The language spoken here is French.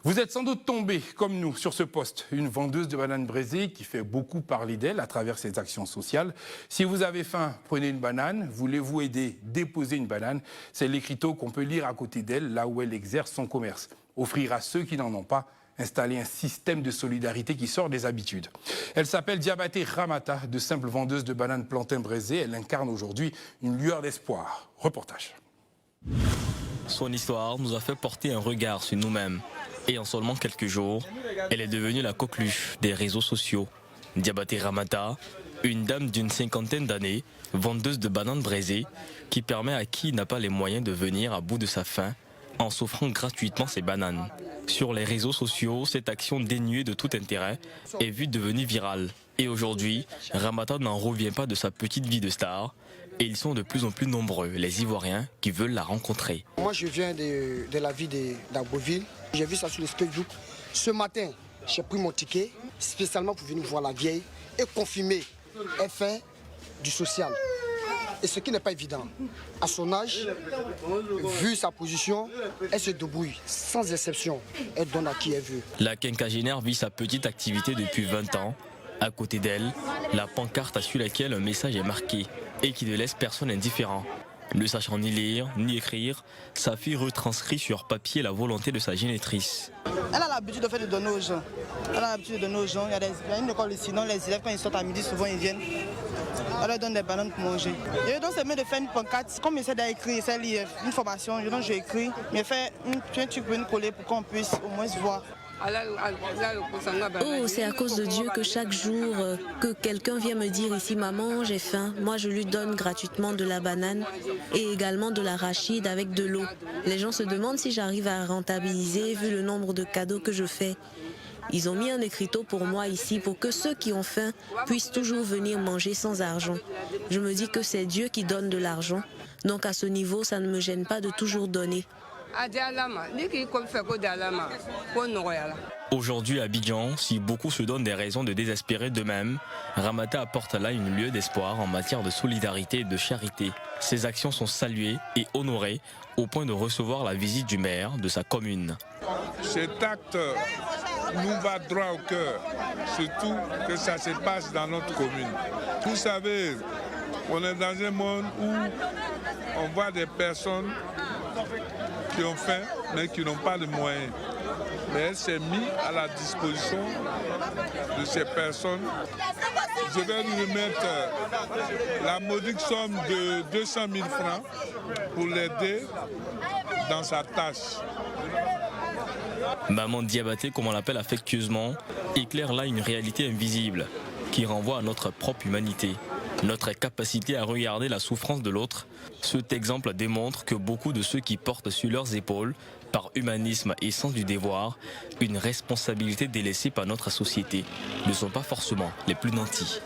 Vous êtes sans doute tombé, comme nous, sur ce poste. Une vendeuse de bananes braisées qui fait beaucoup parler d'elle à travers ses actions sociales. Si vous avez faim, prenez une banane. Voulez-vous aider, déposez une banane. C'est l'écriteau qu'on peut lire à côté d'elle, là où elle exerce son commerce. Offrir à ceux qui n'en ont pas, installer un système de solidarité qui sort des habitudes. Elle s'appelle Diabaté Ramata, de simple vendeuse de bananes plantain braisées. Elle incarne aujourd'hui une lueur d'espoir. Reportage. Son histoire nous a fait porter un regard sur nous-mêmes. Et en seulement quelques jours, elle est devenue la coqueluche des réseaux sociaux. Diabaté Ramata, une dame d'une cinquantaine d'années, vendeuse de bananes braisées, qui permet à qui n'a pas les moyens de venir à bout de sa faim en s'offrant gratuitement ses bananes. Sur les réseaux sociaux, cette action dénuée de tout intérêt est vue devenue virale. Et aujourd'hui, Ramata n'en revient pas de sa petite vie de star. Et ils sont de plus en plus nombreux, les Ivoiriens, qui veulent la rencontrer. Moi, je viens de la ville d'Agboville. J'ai vu ça sur le Facebook. Ce matin, j'ai pris mon ticket spécialement pour venir voir la vieille et confirmer elle fait du social. Et ce qui n'est pas évident. À son âge, vu sa position, elle se débrouille sans exception. Elle donne à qui elle veut. La quinquagénaire vit sa petite activité depuis 20 ans. À côté d'elle, la pancarte sur laquelle un message est marqué et qui ne laisse personne indifférent. Ne sachant ni lire, ni écrire, sa fille retranscrit sur papier la volonté de sa génitrice. Elle a l'habitude de faire de donner aux gens. Elle a l'habitude de donner aux gens. Il y a une école ici, sinon les élèves quand ils sortent à midi, souvent ils viennent. Elle leur donne des bananes pour manger. Et donc c'est mieux de faire une pancarte. Comme j'essaie d'écrire, j'essaie de lire une formation, donc j'ai écrit, mais fait un truc pour une coller pour qu'on puisse au moins se voir. Oh, c'est à cause de Dieu que chaque jour que quelqu'un vient me dire ici, maman, j'ai faim. Moi, je lui donne gratuitement de la banane et également de l'arachide avec de l'eau. Les gens se demandent si j'arrive à rentabiliser vu le nombre de cadeaux que je fais. Ils ont mis un écriteau pour moi ici pour que ceux qui ont faim puissent toujours venir manger sans argent. Je me dis que c'est Dieu qui donne de l'argent. Donc à ce niveau, ça ne me gêne pas de toujours donner. Aujourd'hui à Abidjan, si beaucoup se donnent des raisons de désespérer d'eux-mêmes, Ramata apporte là une lieue d'espoir en matière de solidarité et de charité. Ses actions sont saluées et honorées au point de recevoir la visite du maire de sa commune. Cet acte nous va droit au cœur, surtout que ça se passe dans notre commune. Vous savez, on est dans un monde où on voit des personnes qui ont faim, mais qui n'ont pas de moyens. Mais elle s'est mise à la disposition de ces personnes. Je vais lui remettre la modique somme de 200 000 francs pour l'aider dans sa tâche. Maman Diabaté, comme on l'appelle affectueusement, éclaire là une réalité invisible qui renvoie à notre propre humanité. Notre capacité à regarder la souffrance de l'autre. Cet exemple démontre que beaucoup de ceux qui portent sur leurs épaules, par humanisme et sens du devoir, une responsabilité délaissée par notre société, ne sont pas forcément les plus nantis.